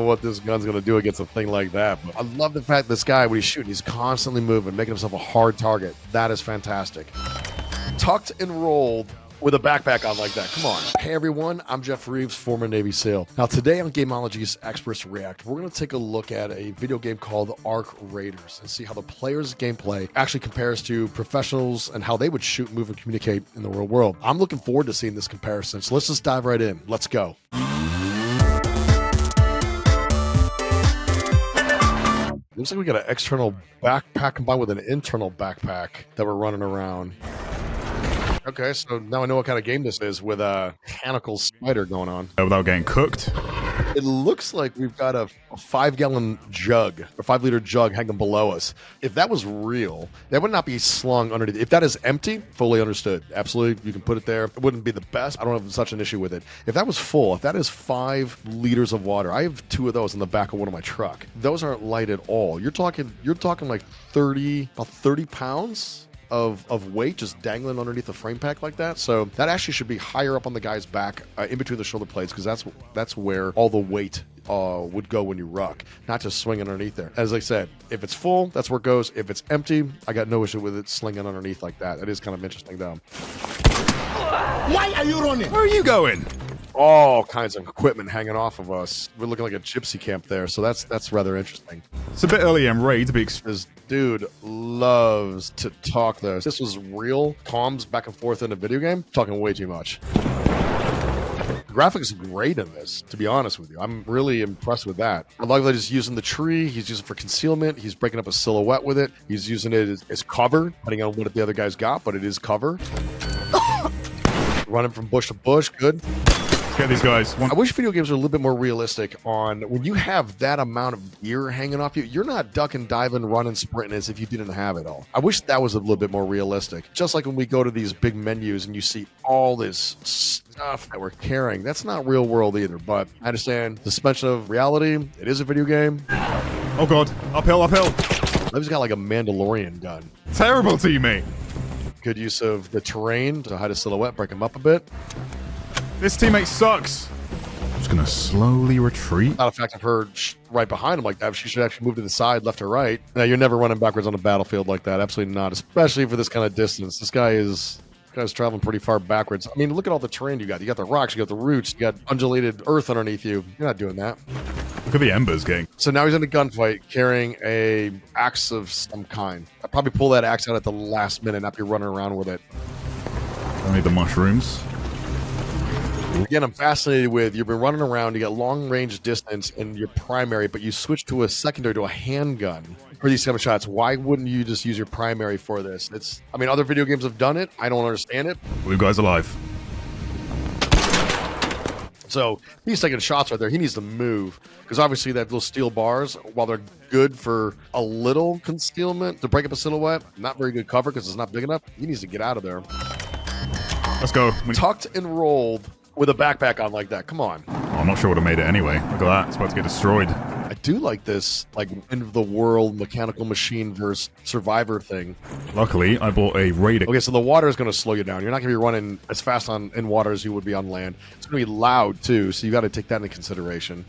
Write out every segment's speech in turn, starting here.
what this gun's going to do against a thing like that. But I love the fact this guy, when he's shooting, he's constantly moving, making himself a hard target. That is fantastic. Tucked and rolled with a backpack on like that. Come on. Hey everyone, I'm Geoff Reeves, former Navy SEAL. Now today on Gamology's Experts React, we're going to take a look at a video game called Arc Raiders and see how the player's gameplay actually compares to professionals and how they would shoot, move, and communicate in the real world. I'm looking forward to seeing this comparison, so let's just dive right in. Let's go. Looks like we got an external backpack combined with an internal backpack that we're running around. Okay, so now I know what kind of game this is with a mechanical spider going on. Without getting cooked. It looks like we've got a 5-gallon jug, or 5-liter jug hanging below us. If that was real, that would not be slung underneath. If that is empty, fully understood. Absolutely, you can put it there. It wouldn't be the best. I don't have such an issue with it. If that was full, if that is 5 liters of water, I have 2 of those in the back of one of my truck. Those aren't light at all. You're talking like about 30 pounds of weight just dangling underneath the frame pack like that. So that actually should be higher up on the guy's back, in between the shoulder blades, because that's where all the weight would go when you ruck, not just swinging underneath there. As I said, if it's full, that's where it goes. If it's empty, I got no issue with it slinging underneath like that. It is kind of interesting though. Why are you running? Where are you going? All kinds of equipment hanging off of us. We're looking like a gypsy camp there, so that's rather interesting. It's a bit early and ready to be This dude loves to talk though. If this was real comms back and forth in a video game, talking way too much. The graphics are great in this, to be honest with you. I'm really impressed with that. I like that he's using the tree, he's using it for concealment, he's breaking up a silhouette with it, he's using it as cover, depending on what the other guy's got, but it is cover. Running from bush to bush, good. Get these guys. I wish video games were a little bit more realistic on when you have that amount of gear hanging off you. You're not ducking, diving, running, sprinting as if you didn't have it all. I wish that was a little bit more realistic. Just like when we go to these big menus and you see all this stuff that we're carrying. That's not real world either, but I understand suspension of reality. It is a video game. Oh god, uphill, uphill. He's got like a Mandalorian gun. Terrible teammate. Good use of the terrain to hide a silhouette, break him up a bit. This teammate sucks. I'm just gonna slowly retreat. Not a fact of her right behind him like that. She should actually move to the side, left or right. Now, you're never running backwards on a battlefield like that. Absolutely not, especially for this kind of distance. This guy's traveling pretty far backwards. I mean, look at all the terrain you got. You got the rocks, you got the roots, you got undulated earth underneath you. You're not doing that. Look at the embers, gang. So now he's in a gunfight carrying a axe of some kind. I'd probably pull that axe out at the last minute, not be running around with it. I need the mushrooms. Again, I'm fascinated with you've been running around, you got long range distance in your primary, but you switch to a secondary, to a handgun for these kind of shots. Why wouldn't you just use your primary for this? I mean, other video games have done it. I don't understand it. Blue guy's alive. So he's taking shots right there. He needs to move because obviously that little steel bars, while they're good for a little concealment to break up a silhouette, not very good cover because it's not big enough. He needs to get out of there. Let's go. Tucked and rolled with a backpack on like that. Come on. Oh, I'm not sure what I made it anyway. Look at that. It's about to get destroyed. I do like this, like, end of the world mechanical machine versus survivor thing. Luckily, I bought a Raider. Okay, so the water is going to slow you down. You're not going to be running as fast in water as you would be on land. It's going to be loud, too, so you got to take that into consideration.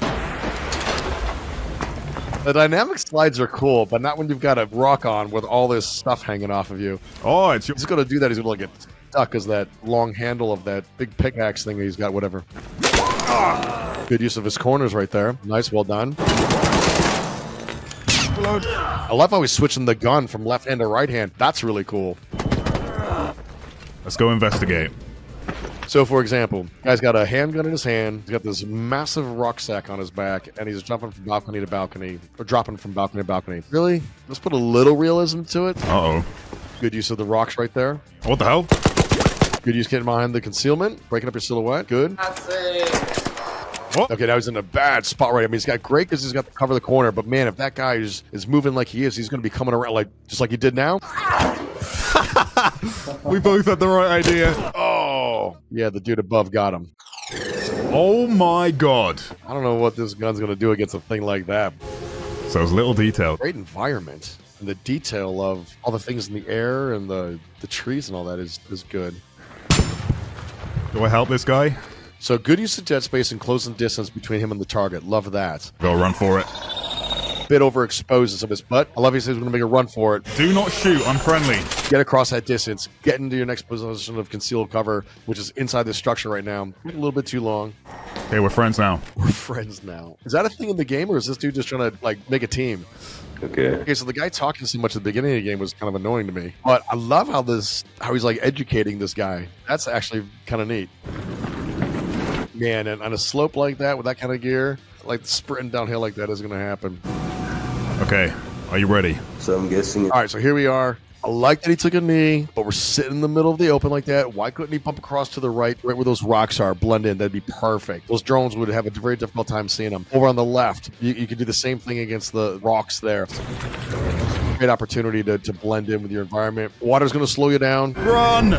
The dynamic slides are cool, but not when you've got a rock on with all this stuff hanging off of you. Oh, it's your... He's going to do that. He's going to get stuck as that long handle of that big pickaxe thing he's got, whatever. Good use of his corners right there. Nice, well done. I love how he's switching the gun from left hand to right hand. That's really cool. Let's go investigate. So, for example, guy's got a handgun in his hand. He's got this massive rucksack on his back, and he's jumping from balcony to balcony, or dropping from balcony to balcony. Really? Let's put a little realism to it. Uh-oh. Good use of the rocks right there. What the hell? Good use getting behind the concealment, breaking up your silhouette. Good. What? Okay, now he's in a bad spot right. I mean, he's got great because he's got to cover the corner, but man, if that guy is moving like he is, he's going to be coming around just like he did now. We both had the right idea. Oh, yeah, the dude above got him. Oh my god. I don't know what this gun's going to do against a thing like that. So it's little detail. Great environment. And the detail of all the things in the air and the trees and all that is good. Do I help this guy? So good use of dead space and closing distance between him and the target. Love that. Go run for it. Bit overexposed in some of his butt. I love he says he's going to make a run for it. Do not shoot. Unfriendly. Get across that distance. Get into your next position of concealed cover, which is inside this structure right now. A little bit too long. Okay, we're friends now. We're friends now. Is that a thing in the game, or is this dude just trying to like make a team? Okay, so the guy talking so much at the beginning of the game was kind of annoying to me. But I love how he's like educating this guy. That's actually kind of neat. Man, and on a slope like that with that kind of gear, like sprinting downhill like that is going to happen. Okay, are you ready? So I'm guessing. All right, so here we are. I like that he took a knee, but we're sitting in the middle of the open like that. Why couldn't he bump across to the right where those rocks are, blend in? That'd be perfect. Those drones would have a very difficult time seeing them. Over on the left, you could do the same thing against the rocks there. Great opportunity to blend in with your environment. Water's going to slow you down. Run!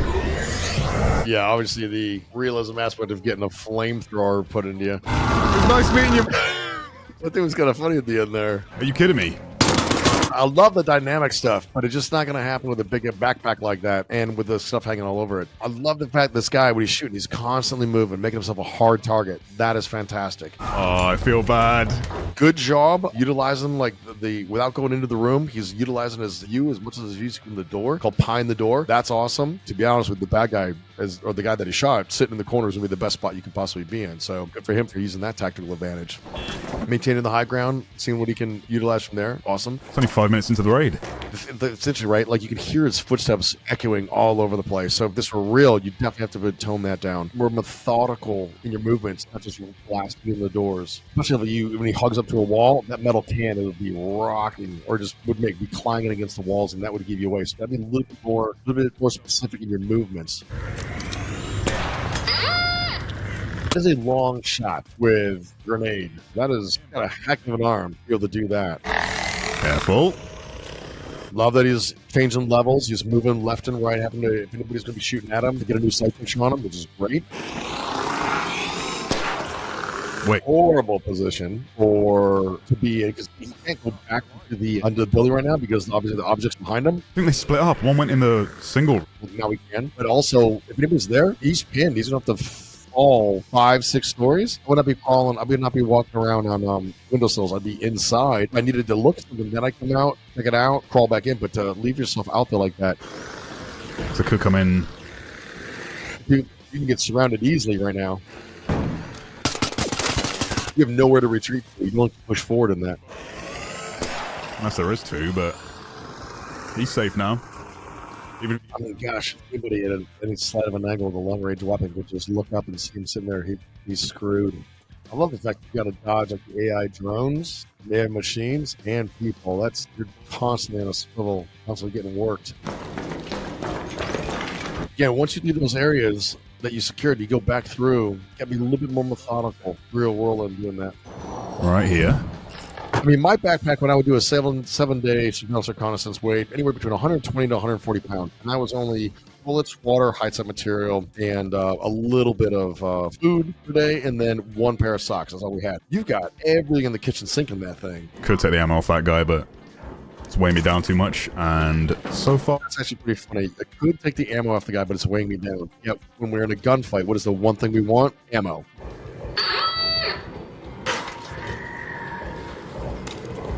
Yeah, obviously the realism aspect of getting a flamethrower put into you. It was nice meeting you. I think it was kind of funny at the end there. Are you kidding me? I love the dynamic stuff, but it's just not going to happen with a big backpack like that and with the stuff hanging all over it. I love the fact this guy, when he's shooting, he's constantly moving, making himself a hard target. That is fantastic. Oh, I feel bad. Good job utilizing like the without going into the room. He's utilizing his view as much as he's using the door, called Pine the Door. That's awesome. To be honest with the bad guy, or the guy that he shot, sitting in the corner is going to be the best spot you could possibly be in. So good for him for using that tactical advantage. Maintaining the high ground, seeing what he can utilize from there. Awesome. It's only 5 minutes into the raid. It's interesting, right? Like you can hear his footsteps echoing all over the place. So if this were real, you definitely have to tone that down. More methodical in your movements, not just blasting in the doors. Especially when he hugs up to a wall, that metal can, it would be rocking, or just would be clanging against the walls, and that would give you away. So that'd be a little bit more specific in your movements. That is a long shot with grenade. That is got a heck of an arm to be able to do that. Careful. Love that he's changing levels. He's moving left and right, having to, if anybody's going to be shooting at him, to get a new sight picture on him, which is great. Wait. Horrible position to be in, because he can't go back under the building right now because obviously the object's behind him. I think they split up. One went in the single. Now he can. But also, if anybody's there, he's pinned. He's going to have to fall 5-6 stories. I would not be falling. I would not be walking around on windowsills. I'd be inside. If I needed to look at something, then I come out, check it out, crawl back in. But to leave yourself out there like that, So it could come in. you can get surrounded easily right now. You have nowhere to retreat to. You don't push forward in that. Unless there is two, but he's safe now. I mean, gosh, anybody at any slight of an angle with a long-range weapon could just look up and see him sitting there. He's screwed. I love the fact you got to dodge like the AI drones, the AI machines, and people. You're constantly on a swivel, constantly getting worked. Again, once you do those areas that you secured, you go back through. You got to be a little bit more methodical, real world, in doing that. Right here. I mean, my backpack, when I would do a 7-day surveillance reconnaissance, weighed anywhere between 120 to 140 pounds. And that was only bullets, water, high-tech material, and a little bit of food per day, and then one pair of socks. That's all we had. You've got everything in the kitchen sink in that thing. Could take the ammo off that guy, but it's weighing me down too much. And so far, That's actually pretty funny. I could take the ammo off the guy, but it's weighing me down. Yep. When we're in a gunfight, what is the one thing we want? Ammo.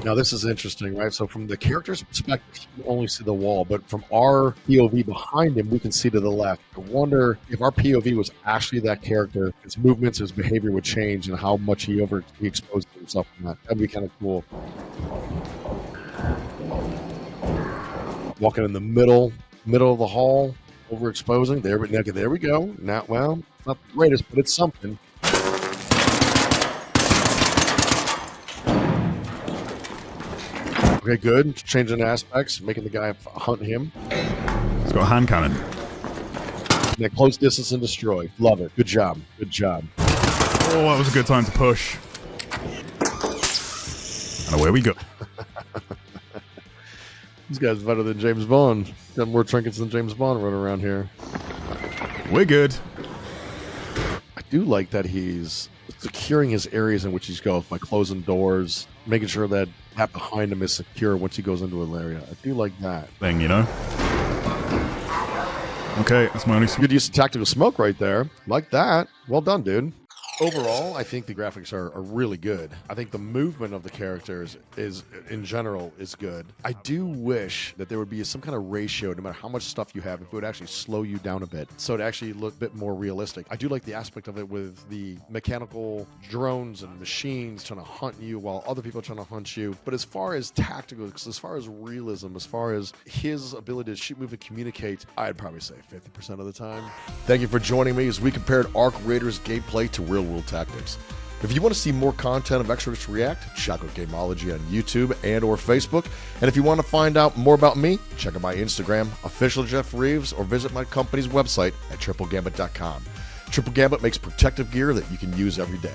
Now, this is interesting, right? So from the character's perspective, you only see the wall, but from our POV behind him, we can see to the left. I wonder if our POV was actually that character, his movements, his behavior would change, and how much he exposed himself from that. That'd be kind of cool. Walking in the middle of the hall, overexposing. There we go. Not well, not the greatest, but it's something. Okay, good. Changing aspects, making the guy hunt him. he's got a hand cannon. Yeah, close distance and destroy. Love it. Good job. Good job. Oh, that was a good time to push. And away we go. This guy's better than James Bond. Got more trinkets than James Bond running around here. We're good. I do like that he's securing his areas in which he's going by closing doors, making sure that behind him is secure once he goes into an area. I do like that. Thing, you know? Okay, that's my only. Good use of tactical smoke right there. Like that. Well done, dude. Overall, I think the graphics are really good. I think the movement of the characters is, in general, is good. I do wish that there would be some kind of ratio, no matter how much stuff you have, if it would actually slow you down a bit, so it actually look a bit more realistic. I do like the aspect of it with the mechanical drones and machines trying to hunt you while other people are trying to hunt you. But as far as tactical, as far as realism, as far as his ability to shoot, move, and communicate, I'd probably say 50% of the time. Thank you for joining me as we compared Arc Raiders gameplay to real-world tactics. If you want to see more content of Extras React, check out Gamology on YouTube and or Facebook. And if you want to find out more about me, check out my Instagram, official Geoff Reeves, or visit my company's website at triplegambit.com. Triple Gambit makes protective gear that you can use every day.